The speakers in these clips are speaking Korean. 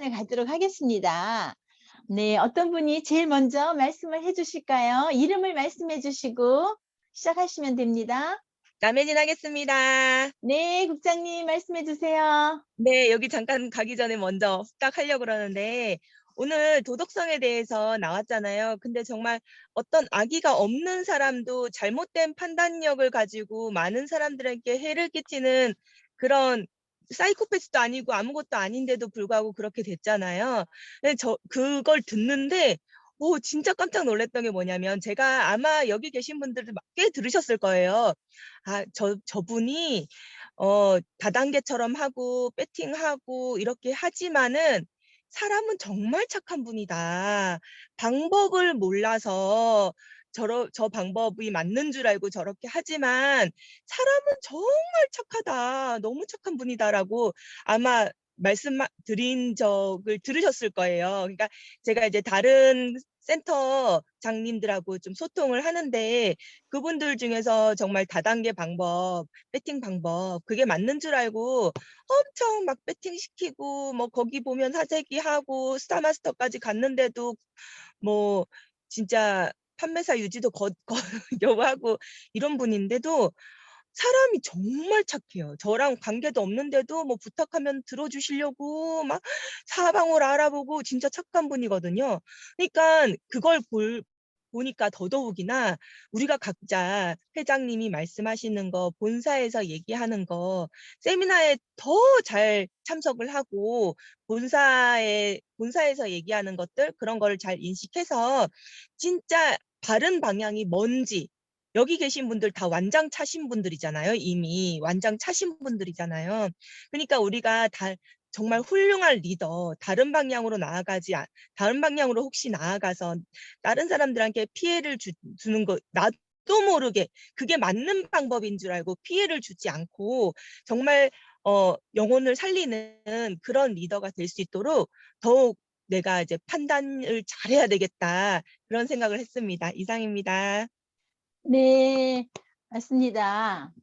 시간을 갖도록 하겠습니다. 네, 어떤 분이 제일 먼저 말씀을 해 주실까요? 이름을 말씀해 주시고 시작하시면 됩니다. 남혜진 하겠습니다. 네, 국장님 말씀해 주세요. 네. 여기 잠깐 가기 전에 먼저 후딱 하려고 그러는데 오늘 도덕성에 대해서 나왔잖아요. 근데 정말 어떤 악의가 없는 사람도 잘못된 판단력을 가지고 많은 사람들에게 해를 끼치는 그런 사이코패스도 아니고 아무것도 아닌데도 불구하고 그렇게 됐잖아요. 근데 그걸 듣는데 진짜 깜짝 놀랐던 게 뭐냐면 제가 아마 여기 계신 분들도 꽤 들으셨을 거예요. 저분이 다단계처럼 하고 배팅하고 이렇게 하지만은 사람은 정말 착한 분이다. 방법을 몰라서 저 방법이 맞는 줄 알고 저렇게 하지만 사람은 정말 착하다. 너무 착한 분이다라고 아마 드린 적을 들으셨을 거예요. 그러니까 제가 이제 다른 센터장님들하고 좀 소통을 하는데 그분들 중에서 정말 다단계 방법, 배팅 방법 그게 맞는 줄 알고 엄청 막 배팅시키고 뭐 거기 보면 사재기하고 스타마스터까지 갔는데도 뭐 진짜 판매사 유지도 거 거려하고 이런 분인데도 사람이 정말 착해요. 저랑 관계도 없는데도 뭐 부탁하면 들어 주시려고 막 사방을 알아보고 진짜 착한 분이거든요. 그러니깐 그걸 보니까 더더욱이나 우리가 각자 회장님이 말씀하시는 거 본사에서 얘기하는 거 세미나에 더 잘 참석을 하고 본사에서 얘기하는 것들 그런 거를 잘 인식해서 진짜 바른 방향이 뭔지 여기 계신 분들 다 완장 차신 분들이잖아요. 이미 완장 차신 분들이잖아요. 그러니까 우리가 다 정말 훌륭한 리더 다른 방향으로 혹시 나아가서 다른 사람들한테 피해를 주는 거 나도 모르게 그게 맞는 방법인 줄 알고 피해를 주지 않고 정말 영혼을 살리는 그런 리더가 될 수 있도록 더욱 '내가 이제 판단을 잘해야 되겠다.' 그런 생각을 했습니다. 이상입니다. 네, 맞습니다.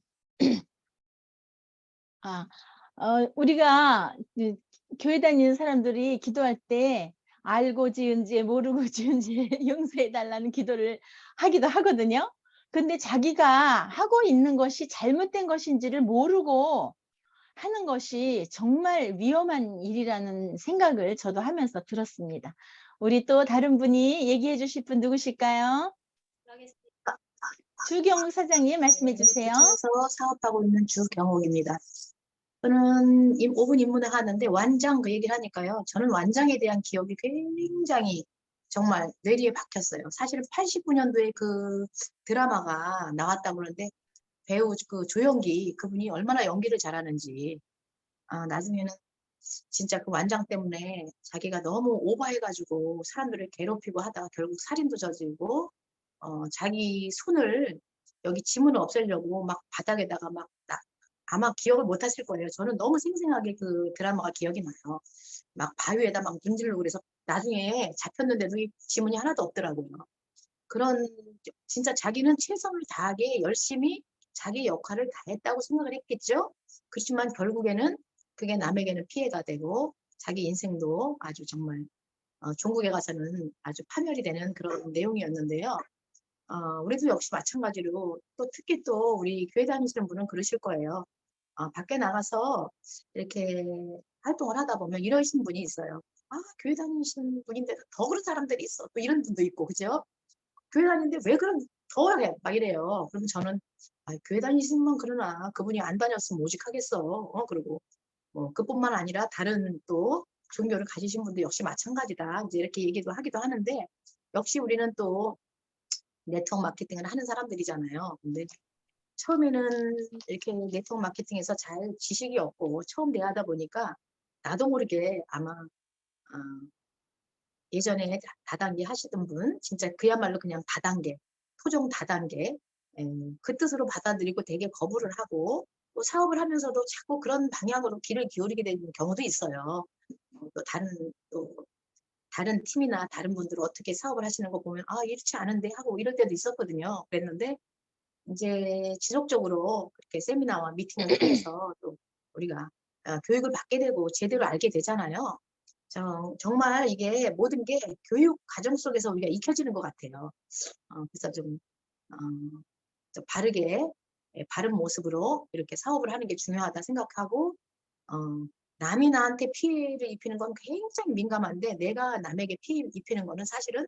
아, 우리가 교회 다니는 사람들이 기도할 때 알고 지은 죄 모르고 지은 죄 용서해 달라는 기도를 하기도 하거든요. 근데 자기가 하고 있는 것이 잘못된 것인지를 모르고 하는 것이 정말 위험한 일이라는 생각을 저도 하면서 들었습니다. 우리 또 다른 분이 얘기해 주실 분 누구실까요? 그러겠습니다. 주경욱 사장님 말씀해 네, 주세요. 부천에서 사업하고 있는 주경옥입니다. 저는 5분 입문을 하는데 완장 그 얘기를 하니까요. 저는 완장에 대한 기억이 굉장히 정말 뇌리에 박혔어요. 사실은 89년도에 그 드라마가 나왔다고 그러는데 배우 그 조연기 그분이 얼마나 연기를 잘하는지 나중에는 진짜 그 완장 때문에 자기가 너무 오버해가지고 사람들을 괴롭히고 하다가 결국 살인도 저지르고 자기 손을 여기 지문을 없애려고 막 바닥에다가 아마 기억을 못 하실 거예요. 저는 너무 생생하게 그 드라마가 기억이 나요. 막 바위에다 막 문지르고 그래서 나중에 잡혔는데도 이 지문이 하나도 없더라고요. 그런 진짜 자기는 최선을 다하게 열심히 자기 역할을 다했다고 생각을 했겠죠. 그렇지만 결국에는 그게 남에게는 피해가 되고 자기 인생도 아주 정말 종국에 가서는 아주 파멸이 되는 그런 내용이었는데요. 우리도 역시 마찬가지로 또 특히 또 우리 교회 다니시는 분은 그러실 거예요. 밖에 나가서 이렇게 활동을 하다 보면 이러신 분이 있어요. 교회 다니시는 분인데 더 그런 사람들이 있어. 또 이런 분도 있고, 그죠? 교회 다니는데 왜 그런 더 해? 막 이래요. 그러면 저는 교회 다니시는 분 그러나 그분이 안 다녔으면 오직하겠어. 그리고 뭐 그뿐만 아니라 다른 또 종교를 가지신 분도 역시 마찬가지다. 이제 이렇게 얘기도 하기도 하는데 역시 우리는 또 네트워크 마케팅을 하는 사람들이잖아요. 근데 처음에는 이렇게 네트워크 마케팅에서 잘 지식이 없고 처음 대하다 보니까 나도 모르게 아마 예전에 다단계 하시던 분 진짜 그야말로 그냥 다단계, 토종 다단계 그 뜻으로 받아들이고 되게 거부를 하고 또 사업을 하면서도 자꾸 그런 방향으로 귀를 기울이게 되는 경우도 있어요. 또 다른 팀이나 다른 분들 어떻게 사업을 하시는 거 보면 이렇지 않은데 하고 이럴 때도 있었거든요. 그랬는데 이제 지속적으로 그렇게 세미나와 미팅을 통해서 또 우리가 교육을 받게 되고 제대로 알게 되잖아요. 정말 이게 모든 게 교육 과정 속에서 우리가 익혀지는 것 같아요. 그래서 어, 좀 바르게, 바른 모습으로 이렇게 사업을 하는 게 중요하다 생각하고, 어, 남이 나한테 피해를 입히는 건 굉장히 민감한데 내가 남에게 피해 입히는 거는 사실은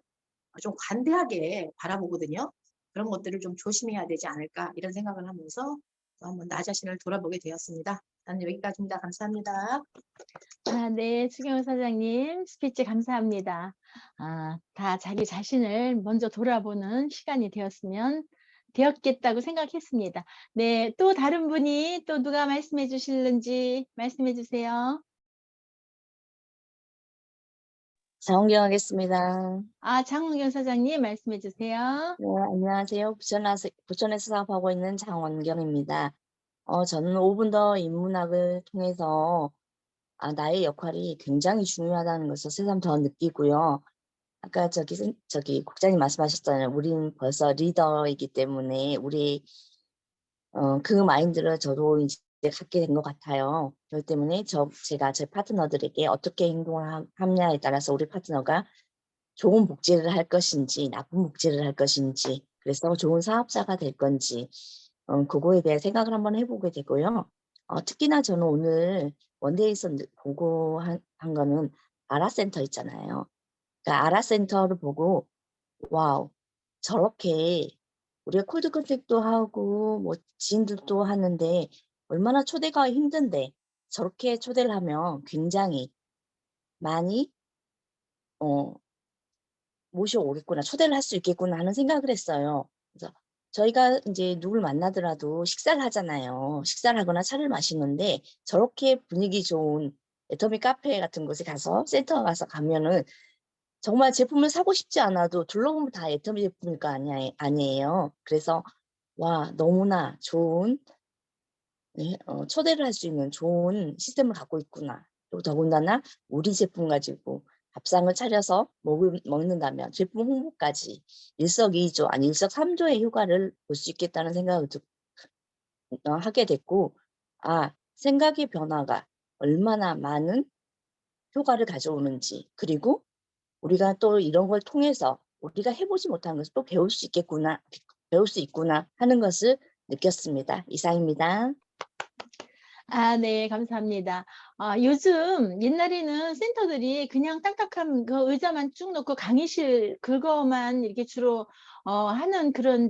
좀 관대하게 바라보거든요. 그런 것들을 좀 조심해야 되지 않을까 이런 생각을 하면서 또 한번 나 자신을 돌아보게 되었습니다. 저는 여기까지입니다. 감사합니다. 네, 추경호 사장님 스피치 감사합니다. 다 자기 자신을 먼저 돌아보는 시간이 되었겠다고 생각했습니다. 네, 또 다른 분이 또 누가 말씀해 주실는지 말씀해 주세요. 자원경하겠습니다. 장원경 사장님 말씀해 주세요. 네, 안녕하세요. 부천에서 사업하고 있는 장원경입니다. 저는 5분 더 인문학을 통해서 나의 역할이 굉장히 중요하다는 것을 새삼 더 느끼고요. 아까 저기 국장님 말씀하셨잖아요. 우리는 벌써 리더이기 때문에 그 마인드를 저도 이제 갖게 된 것 같아요. 그렇기 때문에 제가 제 파트너들에게 어떻게 행동을 하느냐에 따라서 우리 파트너가 좋은 복지를 할 것인지 나쁜 복지를 할 것인지 그래서 좋은 사업자가 될 건지 그거에 대해 생각을 한번 해보게 되고요. 특히나 저는 오늘 원데이에서 보고 한 거는 아라센터 있잖아요. 그러니까 아라센터를 보고 와우 저렇게 우리가 콜드 컨택도 하고 뭐 지인들도 하는데 얼마나 초대가 힘든데 저렇게 초대를 하면 굉장히 많이 모셔오겠구나, 초대를 할 수 있겠구나 하는 생각을 했어요. 그래서 저희가 이제 누굴 만나더라도 식사를 하잖아요. 식사를 하거나 차를 마시는데 저렇게 분위기 좋은 애터미 카페 같은 곳에 가서 센터 가서 가면은 정말 제품을 사고 싶지 않아도 둘러보면 다 애터미 제품일 거 아니에요. 그래서 와 너무나 좋은 초대를 할 수 있는 좋은 시스템을 갖고 있구나. 또 더군다나 우리 제품 가지고 밥상을 차려서 먹는다면 제품 홍보까지 일석이조 아니 일석삼조의 효과를 볼 수 있겠다는 생각을 하게 됐고 생각의 변화가 얼마나 많은 효과를 가져오는지 그리고 우리가 또 이런 걸 통해서 우리가 해보지 못한 것을 또 배울 수 있구나 하는 것을 느꼈습니다. 이상입니다. 네, 감사합니다. 요즘 옛날에는 센터들이 그냥 딱딱한 그 의자만 쭉 놓고 강의실 그거만 이렇게 주로 하는 그런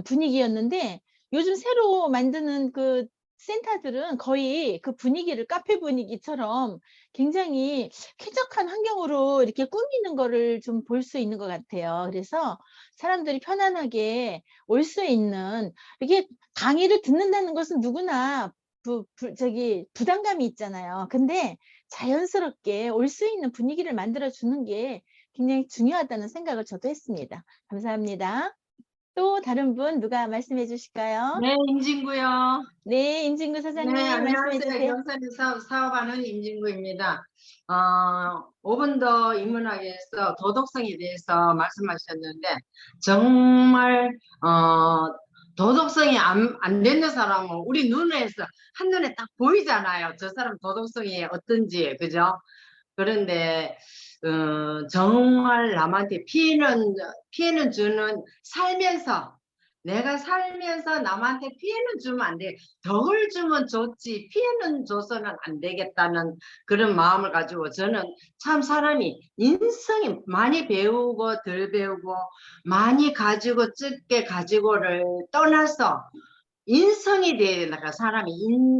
분위기였는데 요즘 새로 만드는 그 센터들은 거의 그 분위기를 카페 분위기처럼 굉장히 쾌적한 환경으로 이렇게 꾸미는 거를 좀 볼 수 있는 것 같아요. 그래서 사람들이 편안하게 올 수 있는 이게 강의를 듣는다는 것은 누구나 부담감이 있잖아요. 근데 자연스럽게 올 수 있는 분위기를 만들어 주는 게 굉장히 중요하다는 생각을 저도 했습니다. 감사합니다. 또 다른 분 누가 말씀해 주실까요? 네, 임진구요. 네, 임진구 사장님 네, 말씀해 안녕하세요. 주세요. 경산에서 사업하는 임진구입니다. 5분 더 인문학에서 도덕성에 대해서 말씀하셨는데 정말 도덕성이 안 되는 사람은 우리 눈에서 한눈에 딱 보이잖아요. 저 사람 도덕성이 어떤지, 그죠? 그런데 정말 남한테 피해는 주는 내가 살면서 남한테 피해는 주면 안 돼. 덕을 주면 좋지 피해는 줘서는 안 되겠다는 그런 마음을 가지고 저는 참 사람이 인성이 많이 배우고 덜 배우고 많이 가지고 적게 가지고를 떠나서 인성이 돼야 사람이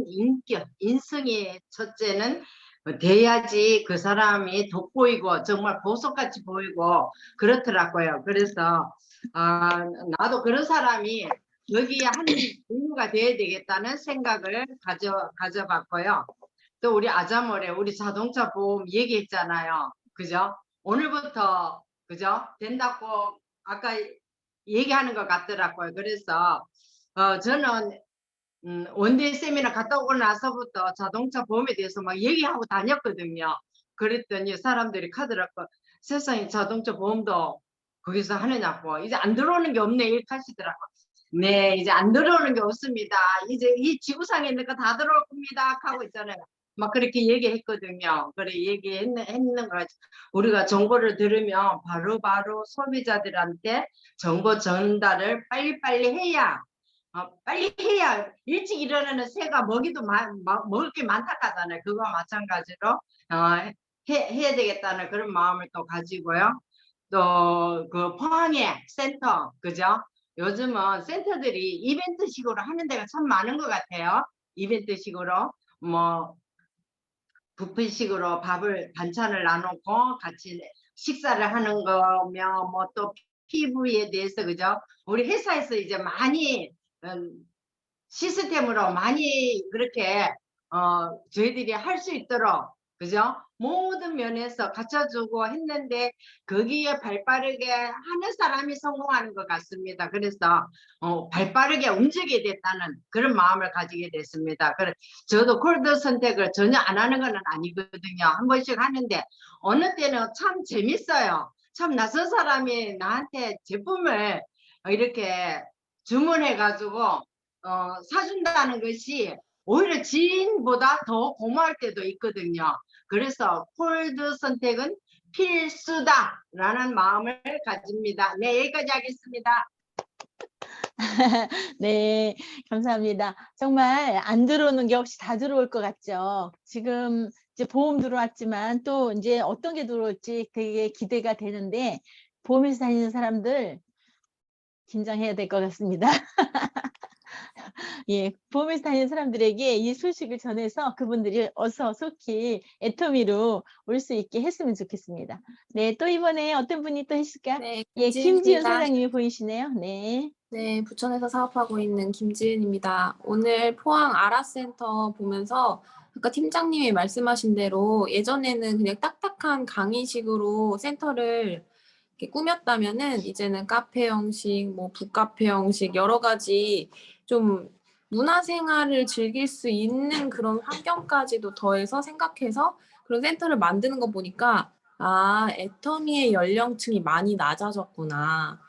인격, 인성이 첫째는 돼야지 그 사람이 돋보이고 정말 보석같이 보이고 그렇더라고요. 그래서 나도 그런 사람이 여기에 한 이유가 돼야 되겠다는 생각을 가져봤고요. 또 우리 아자모레 우리 자동차 보험 얘기했잖아요. 그죠? 오늘부터 그죠? 된다고 아까 얘기하는 것 같더라고요. 그래서 저는 원데이 세미나 갔다 오고 나서부터 자동차 보험에 대해서 막 얘기하고 다녔거든요. 그랬더니 사람들이 카드라고 세상에 자동차 보험도 거기서 하느냐고 이제 안 들어오는 게 없네 이렇게 하시더라고. 네, 이제 안 들어오는 게 없습니다. 이제 이 지구상에 있는 거 다 들어올 겁니다 하고 있잖아요. 막 그렇게 얘기했거든요. 그래 했는 거 가지고 우리가 정보를 들으면 바로바로 소비자들한테 정보 전달을 빨리빨리 해야 빨리 해야 일찍 일어나는 새가 먹이도 먹을 게 많다 하잖아요. 그거와 마찬가지로 해야 되겠다는 그런 마음을 또 가지고요. 또 그 포항에 센터, 그죠? 요즘은 센터들이 이벤트식으로 하는 데가 참 많은 것 같아요. 이벤트식으로 뭐 뷔페식으로 반찬을 나누고 같이 식사를 하는 거며 뭐 또 피부에 대해서, 그죠? 우리 회사에서 이제 많이 시스템으로 많이 그렇게 저희들이 할 수 있도록, 그죠? 모든 면에서 갖춰주고 했는데 거기에 발빠르게 하는 사람이 성공하는 것 같습니다. 그래서 발빠르게 움직이게 됐다는 그런 마음을 가지게 됐습니다. 그래 저도 콜드 선택을 전혀 안 하는 건 아니거든요. 한 번씩 하는데 어느 때는 참 재밌어요. 참 낯선 사람이 나한테 제품을 이렇게 주문해 가지고 사준다는 것이 오히려 지인보다 더 고마울 때도 있거든요. 그래서 콜드 선택은 필수다라는 마음을 가집니다. 네, 여기까지 하겠습니다. 네, 감사합니다. 정말 안 들어오는 게 없이 다 들어올 것 같죠? 지금 이제 보험 들어왔지만 또 이제 어떤 게 들어올지 되게 기대가 되는데 보험회사 다니는 사람들 긴장해야 될 것 같습니다. 예, 보험회사 다니는 사람들에게 이 소식을 전해서 그분들이 어서 속히 애터미로 올 수 있게 했으면 좋겠습니다. 네, 또 이번에 어떤 분이 또 있을까요? 네, 예, 김지은 김지은입니다. 사장님이 보이시네요. 네. 네, 부천에서 사업하고 있는 김지은입니다. 오늘 포항 아라센터 보면서 아까 팀장님이 말씀하신 대로 예전에는 그냥 딱딱한 강의식으로 센터를 이렇게 꾸몄다면은 이제는 카페 형식, 뭐 북카페 형식 여러 가지 좀 문화생활을 즐길 수 있는 그런 환경까지도 더해서 생각해서 그런 센터를 만드는 거 보니까 아, 애터미의 연령층이 많이 낮아졌구나.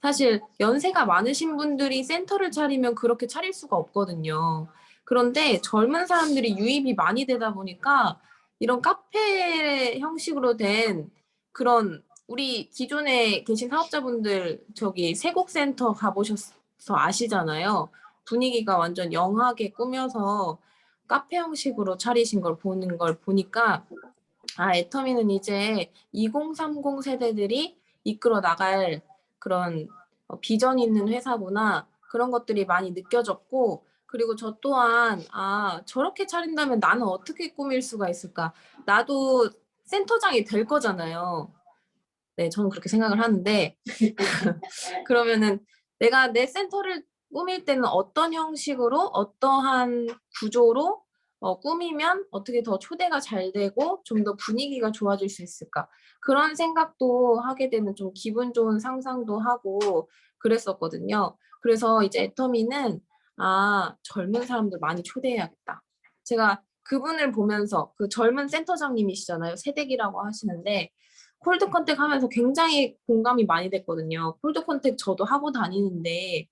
사실 연세가 많으신 분들이 센터를 차리면 그렇게 차릴 수가 없거든요. 그런데 젊은 사람들이 유입이 많이 되다 보니까 이런 카페 형식으로 된 그런 우리 기존에 계신 사업자분들 저기 세곡센터 가보셔서 아시잖아요. 분위기가 완전 영하게 꾸며서 카페 형식으로 차리신 걸 보는 걸 보니까 아, 애터미는 이제 2030 세대들이 이끌어 나갈 그런 비전 있는 회사구나. 그런 것들이 많이 느껴졌고, 그리고 저 또한, 아, 저렇게 차린다면 나는 어떻게 꾸밀 수가 있을까? 나도 센터장이 될 거잖아요. 네, 저는 그렇게 생각을 하는데, 그러면은 내가 내 센터를 꾸밀 때는 어떤 형식으로, 어떠한 구조로 꾸미면 어떻게 더 초대가 잘 되고 좀 더 분위기가 좋아질 수 있을까? 그런 생각도 하게 되는 좀 기분 좋은 상상도 하고 그랬었거든요. 그래서 이제 애터미는 아, 젊은 사람들 많이 초대해야겠다. 제가 그분을 보면서 그 젊은 센터장님이시잖아요. 새댁이라고 하시는데 콜드 컨택 하면서 굉장히 공감이 많이 됐거든요. 콜드 컨택 저도 하고 다니는데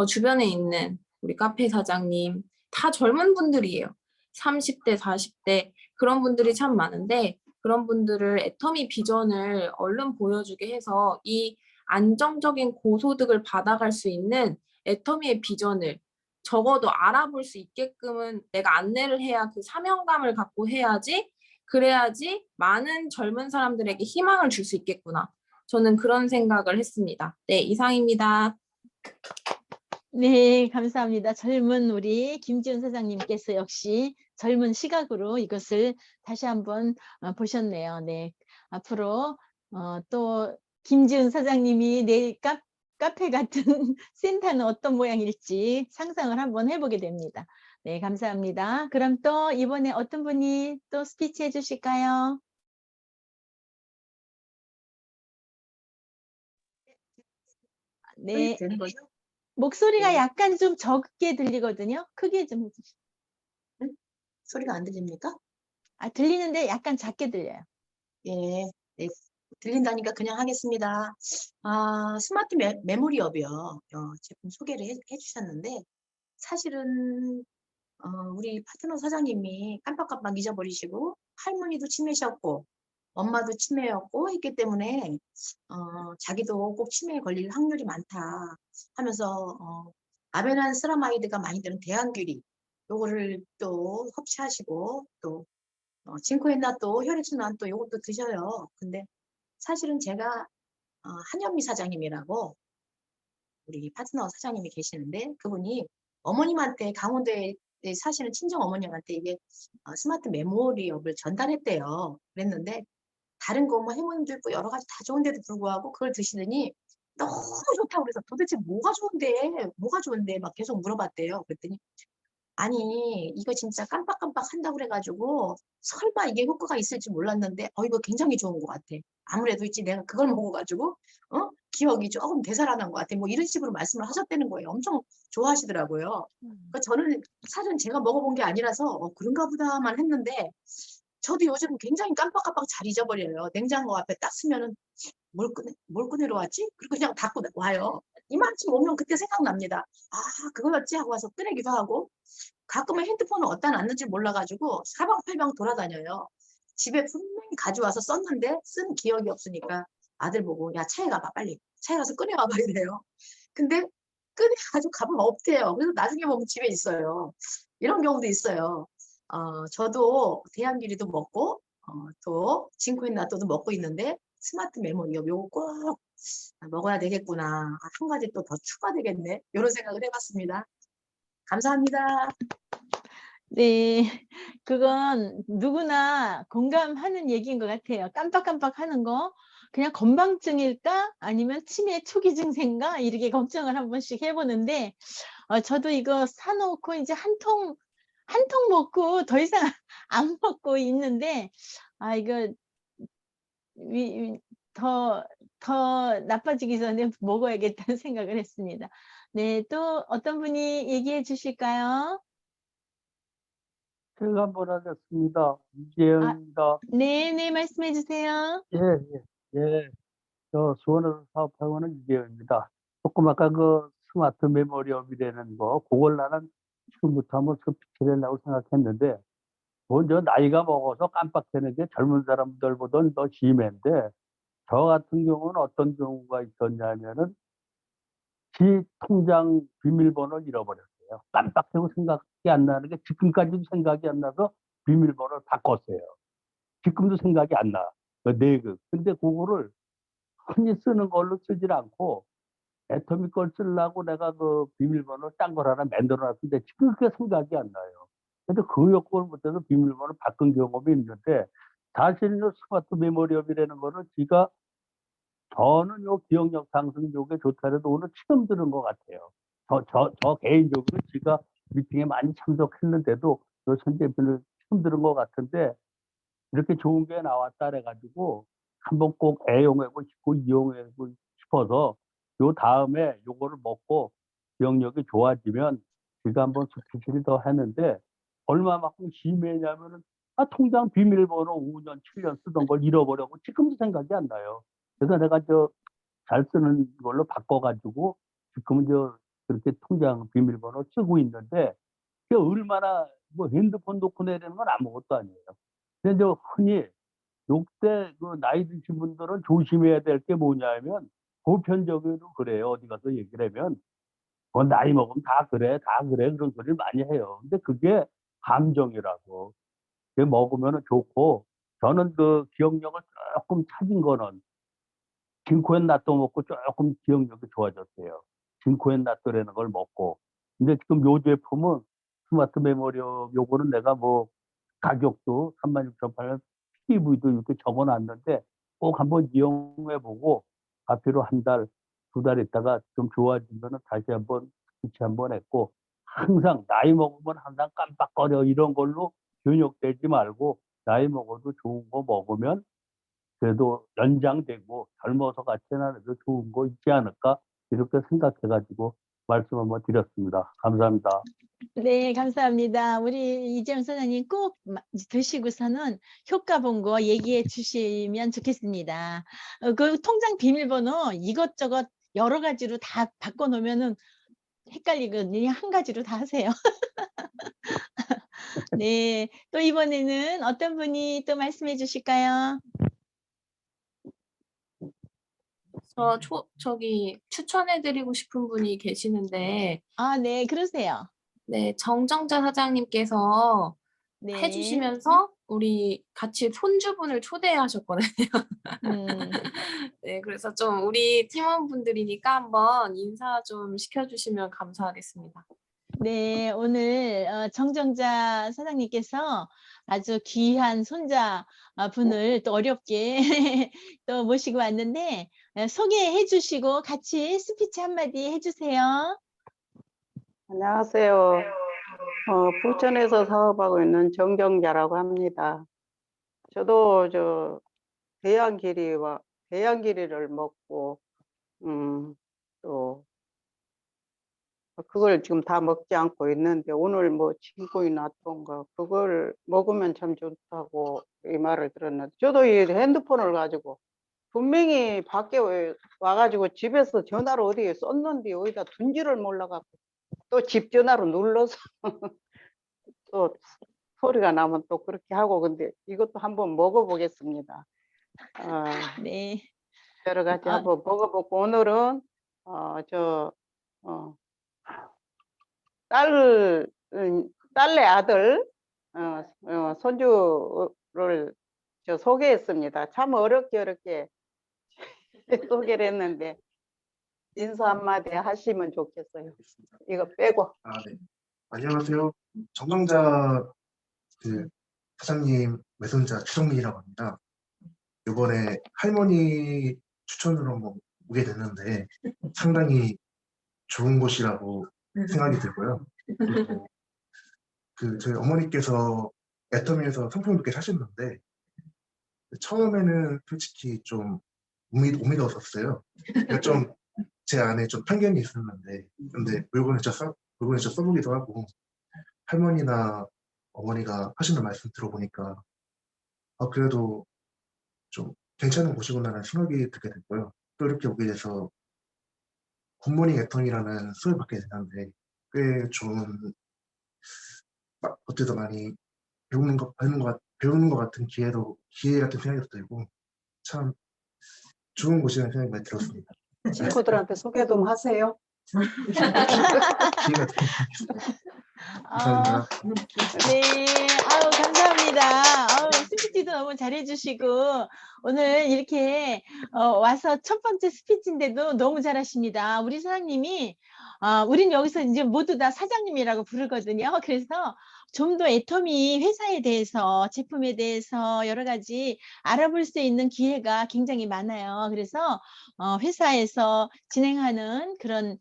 주변에 있는 우리 카페 사장님 다 젊은 분들이에요. 30대, 40대 그런 분들이 참 많은데 그런 분들을 애터미 비전을 얼른 보여주게 해서 이 안정적인 고소득을 받아갈 수 있는 애터미의 비전을 적어도 알아볼 수 있게끔은 내가 안내를 해야 그 사명감을 갖고 해야지 그래야지 많은 젊은 사람들에게 희망을 줄 수 있겠구나. 저는 그런 생각을 했습니다. 네, 이상입니다. 네, 감사합니다. 젊은 우리 김지은 사장님께서 역시 젊은 시각으로 이것을 다시 한번 보셨네요. 네, 앞으로 또 김지은 사장님이 내일 카페 같은 센터는 어떤 모양일지 상상을 한번 해보게 됩니다. 네, 감사합니다. 그럼 또 이번에 어떤 분이 또 스피치 해주실까요? 네, 되는 거죠? 목소리가 네. 약간 좀 적게 들리거든요. 크게 좀 해주시죠. 소리가 안 들립니까? 아, 들리는데 약간 작게 들려요. 예, 네, 들린다니까 그냥 하겠습니다. 아, 스마트 메모리업이요. 제품 소개를 해주셨는데 사실은 우리 파트너 사장님이 깜빡깜빡 잊어버리시고 할머니도 치매셨고 엄마도 치매였고 했기 때문에 자기도 꼭 치매에 걸릴 확률이 많다 하면서 아베난 스라마이드가 많이 드는 대한귀리 요거를 또 섭취하시고 또 징코엔나 또 혈액순환 또 요것도 드셔요. 근데 사실은 제가 한현미 사장님이라고 우리 파트너 사장님이 계시는데 그분이 어머님한테 강원도에 사시는 친정 어머님한테 이게 스마트 메모리업을 전달했대요. 그랬는데 다른 거 뭐 해모님도 있고 여러 가지 다 좋은데도 불구하고 그걸 드시더니 너무 좋다고 그래서 도대체 뭐가 좋은데 막 계속 물어봤대요. 그랬더니 아니 이거 진짜 깜빡깜빡 한다고 그래가지고 설마 이게 효과가 있을지 몰랐는데 이거 굉장히 좋은 것 같아. 아무래도 있지 내가 그걸 먹어가지고 기억이 조금 되살아난 것 같아. 뭐 이런 식으로 말씀을 하셨다는 거예요. 엄청 좋아하시더라고요. 그러니까 저는 사실은 제가 먹어본 게 아니라서 그런가 보다만 했는데 저도 요즘 굉장히 깜빡깜빡 잘 잊어버려요. 냉장고 앞에 딱 쓰면은 뭘 꺼내러 왔지? 그리고 그냥 닫고 와요. 이만큼 오면 그때 생각납니다. 그거였지 하고 와서 꺼내기도 하고 가끔은 핸드폰을 어디다 놨는지 몰라가지고 사방팔방 돌아다녀요. 집에 분명히 가져와서 썼는데 쓴 기억이 없으니까 아들 보고 야 차에 가봐 빨리 차에 가서 꺼내와봐 이래요. 근데 꺼내가지고 가면 없대요. 그래서 나중에 보면 집에 있어요. 이런 경우도 있어요. 저도 대한귀리도 먹고 또 징코엔나토도 먹고 있는데 스마트 메모리요. 요거 꼭 먹어야 되겠구나. 한 가지 또 더 추가되겠네. 이런 생각을 해봤습니다. 감사합니다. 네, 그건 누구나 공감하는 얘기인 것 같아요. 깜빡깜빡 하는 거 그냥 건망증일까? 아니면 치매 초기 증세인가? 이렇게 걱정을 한 번씩 해보는데 저도 이거 사놓고 이제 한 통 먹고 더 이상 안 먹고 있는데 이거 더 나빠지기 전에 먹어야겠다는 생각을 했습니다. 네, 또 어떤 분이 얘기해 주실까요? 제가 한번 하겠습니다. 이재영입니다. 네, 말씀해 주세요. 예. 저 수원에서 사업하고 있는 이재영입니다. 조금 아까 그 스마트 메모리업이라는 거, 그걸 나는 지금부터 한번 섭취하려고 생각했는데, 먼저 나이가 먹어서 깜빡하는 게 젊은 사람들보다는 더 심한데, 저 같은 경우는 어떤 경우가 있었냐면은, 지 통장 비밀번호를 잃어버렸어요. 깜빡하고 생각이 안 나는 게 지금까지도 생각이 안 나서 비밀번호를 바꿨어요. 지금도 생각이 안 나. 근데 그거를 흔히 쓰는 걸로 쓰질 않고 애터미 걸 쓰려고 내가 그 비밀번호 딴 걸 하나 만들어놨는데 지금 그게 생각이 안 나요. 근데 그 여건을 못해서 비밀번호 바꾼 경험이 있는데 사실 요 스마트 메모리업이라는 거는 지가 저는 요 기억력 상승 쪽에 좋다 해도 오늘 처음 들은 것 같아요. 저 개인적으로 지가 미팅에 많이 참석했는데도 요 선제편을 처음 들은 것 같은데 이렇게 좋은 게 나왔다 그래가지고 한번 꼭 애용하고 싶고 이용하고 싶어서 요 다음에 요거를 먹고 기억력이 좋아지면 제가 한번 스피치를 더 했는데 얼마만큼 심했냐면은 통장 비밀번호 5년 7년 쓰던 걸 잃어버려고 지금도 생각이 안 나요. 그래서 내가 잘 쓰는 걸로 바꿔가지고 지금은 그렇게 통장 비밀번호 쓰고 있는데 그게 얼마나 뭐 핸드폰 놓고 내리는 건 아무것도 아니에요. 근데 흔히 요때 그 나이 드신 분들은 조심해야 될 게 뭐냐면 보편적으로 그래요. 어디 가서 얘기를 하면 나이 먹으면 다 그래 그런 소리를 많이 해요. 근데 그게 감정이라고. 그게 먹으면 좋고 저는 그 기억력을 조금 찾은 거는 진코엔나토 먹고 조금 기억력이 좋아졌어요. 진코엔나토라는 걸 먹고. 근데 지금 요 제품은 스마트 메모리 요거는 내가 뭐 가격도 36,800원 PV도 이렇게 적어놨는데 꼭 한번 이용해보고 앞으로 한 달, 두 달 있다가 좀 좋아지면 다시 한번 스위치 한번 했고 항상 나이 먹으면 항상 깜빡거려 이런 걸로 현혹되지 말고 나이 먹어도 좋은 거 먹으면 그래도 연장되고 젊어서 같이 나눠도 좋은 거 있지 않을까 이렇게 생각해가지고 말씀 한번 드렸습니다. 감사합니다. 네, 감사합니다. 우리 이재용 선생님 꼭 드시고서는 효과 본 거 얘기해 주시면 좋겠습니다. 그 통장 비밀번호 이것저것 여러 가지로 다 바꿔놓으면은 헷갈리거든요. 한 가지로 다 하세요. 네. 또 이번에는 어떤 분이 또 말씀해 주실까요? 저기 추천해 드리고 싶은 분이 계시는데 아 네. 그러세요. 네, 정정자 사장님께서 해 네. 주시면서 우리 같이 손주분을 초대하셨거든요. 음. 네, 그래서 좀 우리 팀원분들이니까 한번 인사 좀 시켜 주시면 감사하겠습니다. 네. 오늘 정정자 사장님께서 아주 귀한 손자 분을 또 어렵게 또 모시고 왔는데 소개해 주시고 같이 스피치 한마디 해 주세요. 안녕하세요. 부천에서 사업하고 있는 정정자라고 합니다. 저도 대양길이를 먹고, 또, 그걸 지금 다 먹지 않고 있는데, 오늘 뭐 친구이 놨던가, 그걸 먹으면 참 좋다고 이 말을 들었는데, 저도 이 핸드폰을 가지고, 분명히 밖에 와가지고 집에서 전화를 어디에 썼는데, 어디다 둔지를 몰라갖고, 또 집 전화로 눌러서, 또 소리가 나면 또 그렇게 하고, 근데 이것도 한번 먹어보겠습니다. 네. 여러 가지 아 한번 먹어보고, 오늘은 딸내 아들 손주를 소개했습니다. 참 어렵게 소개를 했는데 인사 한마디 하시면 좋겠어요. 이거 빼고. 네. 안녕하세요. 정정자 사장님 외손자 최정민이라고 합니다. 이번에 할머니 추천으로 한번 오게 됐는데 상당히 좋은 곳이라고 생각이 들고요. 그리고 저희 어머니께서 애터미에서 상품을 몇 개 사셨는데 처음에는 솔직히 좀 못 믿었었어요. 그러니까 좀 제 안에 좀 편견이 있었는데 근데 물건을 진짜 써보기도 하고 할머니나 어머니가 하시는 말씀 들어보니까 그래도 좀 괜찮은 곳이구나라는 생각이 들게 됐고요. 또 이렇게 오게 돼서 굿모닝 애텀이라는 수업을 받게 됐는데 꽤 좋은 어때도 많이 배우는 것 같은 기회 같은 생각이 들고 참 좋은 곳이라는 생각이 많이 들었습니다. 친구들한테 소개 좀 하세요. 기회가 되면 감사합니다. 네. 아우 감사합니다. 아우 스피치도 너무 잘해 주시고 오늘 이렇게 와서 첫 번째 스피치인데도 너무 잘하십니다. 우리 사장님이 우린 여기서 이제 모두 다 사장님이라고 부르거든요. 그래서 좀 더 애터미 회사에 대해서 제품에 대해서 여러 가지 알아볼 수 있는 기회가 굉장히 많아요. 그래서 회사에서 진행하는 그런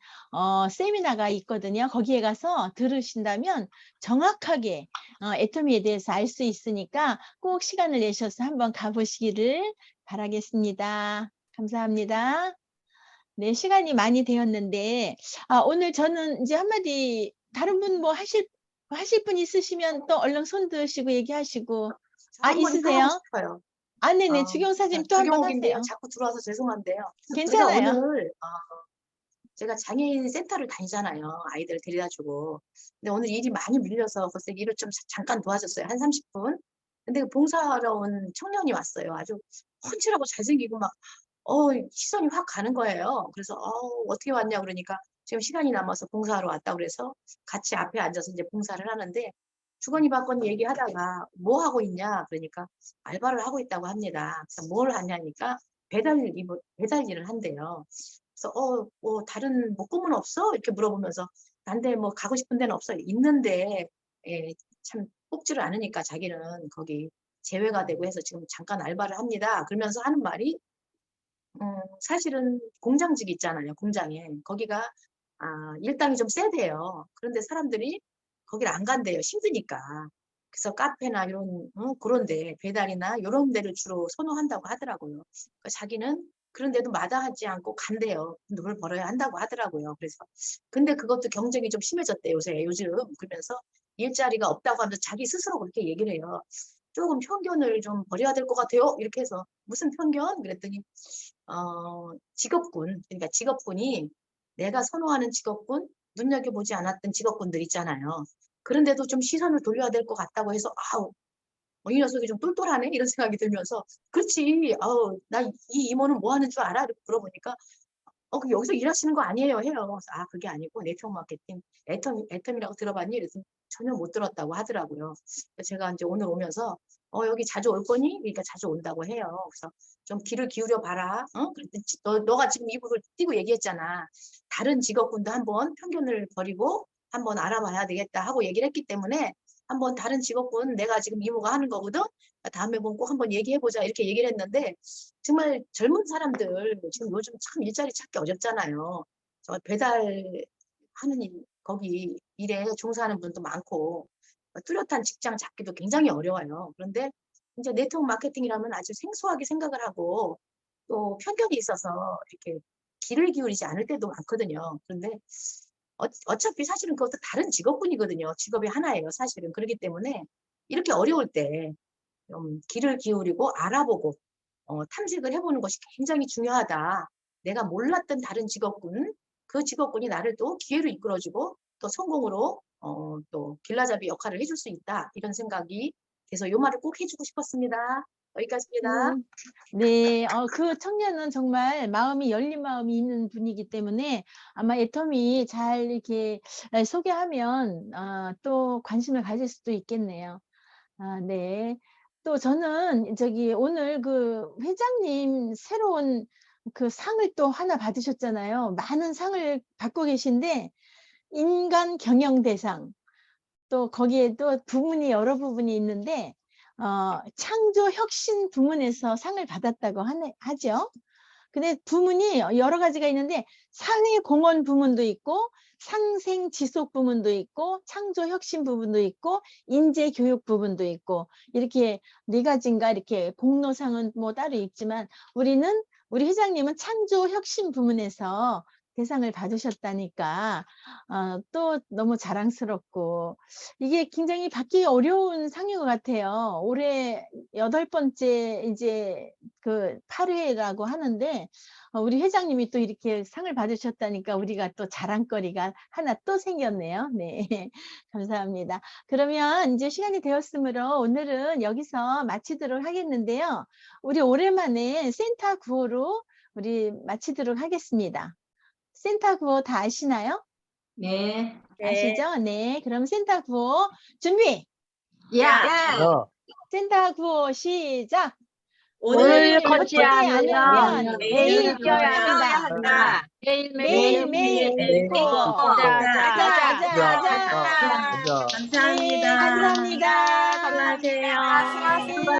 세미나가 있거든요. 거기에 가서 들으신다면 정확하게 애터미에 대해서 알 수 있으니까 꼭 시간을 내셔서 한번 가보시기를 바라겠습니다. 감사합니다. 네, 시간이 많이 되었는데 오늘 저는 이제 한마디 다른 분 뭐 하실 분 있으시면 또 얼른 손 드시고 얘기하시고 한번 있으세요? 하고 싶어요. 네네 주경사님 또 한번 주경욱인데요. 하세요. 자꾸 들어와서 죄송한데요. 제가 괜찮아요. 오늘 제가 장애인 센터를 다니잖아요. 아이들 데려다 주고. 근데 오늘 일이 많이 밀려서 글쎄 일을 좀 잠깐 도와줬어요. 한 30분. 근데 그 봉사하러 온 청년이 왔어요. 아주 훤칠하고 잘생기고 막 시선이 확 가는 거예요. 그래서 어떻게 왔냐 그러니까 지금 시간이 남아서 봉사하러 왔다고 그래서 같이 앞에 앉아서 이제 봉사를 하는데 주거니 받거니 얘기하다가 뭐 하고 있냐 그러니까 알바를 하고 있다고 합니다. 그래서 뭘 하냐니까 배달 일을 한대요. 그래서 다른 목금은 없어? 이렇게 물어보면서 난데 뭐 가고 싶은 데는 없어. 있는데 참 뽑지를 않으니까 자기는 거기 제외가 되고 해서 지금 잠깐 알바를 합니다. 그러면서 하는 말이 사실은 공장직 있잖아요. 공장에 거기가 일당이 좀 세대요. 그런데 사람들이 거기를 안 간대요. 힘드니까. 그래서 카페나 이런 그런데 배달이나 이런 데를 주로 선호한다고 하더라고요. 그러니까 자기는 그런 데도 마다하지 않고 간대요. 돈을 벌어야 한다고 하더라고요. 그래서 근데 그것도 경쟁이 좀 심해졌대요. 요즘 그러면서 일자리가 없다고 하면서 자기 스스로 그렇게 얘기를 해요. 조금 편견을 좀 버려야 될 것 같아요. 이렇게 해서 무슨 편견? 그랬더니 직업군 그러니까 직업군이 내가 선호하는 직업군 눈여겨보지 않았던 직업군들 있잖아요. 그런데도 좀 시선을 돌려야 될 것 같다고 해서 아우 이 녀석이 좀 똘똘하네 이런 생각이 들면서 그렇지 아우 나 이 이모는 뭐 하는 줄 알아? 이렇게 물어보니까 그럼 여기서 일하시는 거 아니에요? 해요. 그래서 그게 아니고 네트워크 마케팅 애텀이라고 들어봤니? 그래서 전혀 못 들었다고 하더라고요. 그래서 제가 이제 오늘 오면서 여기 자주 올 거니? 그러니까 자주 온다고 해요. 그래서 좀 귀를 기울여 봐라. 그랬더니 너가 지금 이불을 띄고 얘기했잖아. 다른 직업군도 한번 편견을 버리고 한번 알아봐야 되겠다 하고 얘기를 했기 때문에 한번 다른 직업군 내가 지금 이모가 하는 거거든. 다음에 보면 꼭 한번 얘기해보자 이렇게 얘기를 했는데 정말 젊은 사람들 지금 요즘 참 일자리 찾기 어렵잖아요. 저 배달하는 거기 일에 종사하는 분도 많고 뚜렷한 직장 찾기도 굉장히 어려워요. 그런데 이제 네트워크 마케팅이라면 아주 생소하게 생각을 하고 또 편견이 있어서 이렇게 귀를 기울이지 않을 때도 많거든요. 그런데 어차피 사실은 그것도 다른 직업군이거든요. 직업이 하나예요. 사실은. 그렇기 때문에 이렇게 어려울 때 좀 귀를 기울이고 알아보고 탐색을 해보는 것이 굉장히 중요하다. 내가 몰랐던 다른 직업군, 그 직업군이 나를 또 기회로 이끌어주고 또 성공으로 또 길라잡이 역할을 해줄 수 있다. 이런 생각이 돼서 이 말을 꼭 해주고 싶었습니다. 여기까지입니다. 네, 그 청년은 정말 마음이 열린 마음이 있는 분이기 때문에 아마 애텀이 잘 이렇게 소개하면 또 관심을 가질 수도 있겠네요. 네. 또 저는 오늘 그 회장님 새로운 그 상을 또 하나 받으셨잖아요. 많은 상을 받고 계신데 인간 경영 대상 또 거기에 또 부문이 여러 부분이 있는데 창조 혁신 부문에서 상을 받았다고 하죠. 근데 부문이 여러 가지가 있는데 사회공헌 부문도 있고 상생 지속 부문도 있고 창조 혁신 부분도 있고 인재 교육 부분도 있고 이렇게 4가지인가 이렇게 공로상은 뭐 따로 있지만 우리 회장님은 창조 혁신 부문에서 대상을 받으셨다니까 또 너무 자랑스럽고 이게 굉장히 받기 어려운 상인 것 같아요. 올해 8번째 이제 그 8회라고 하는데 우리 회장님이 또 이렇게 상을 받으셨다니까 우리가 또 자랑거리가 하나 또 생겼네요. 네, 감사합니다. 그러면 이제 시간이 되었으므로 오늘은 여기서 마치도록 하겠는데요. 우리 오랜만에 센터 구호로 우리 마치도록 하겠습니다. 센터 구호 다 아시나요? 네. 아시죠? 네, 그럼 센터 구호 준비! 야. 센터 구호 시작! 오늘 걷지 않으면 내일 뛰어야 한다. 매일매일 걷고 가자. 감사합니다. 감사합니다. 수고하세요. 네.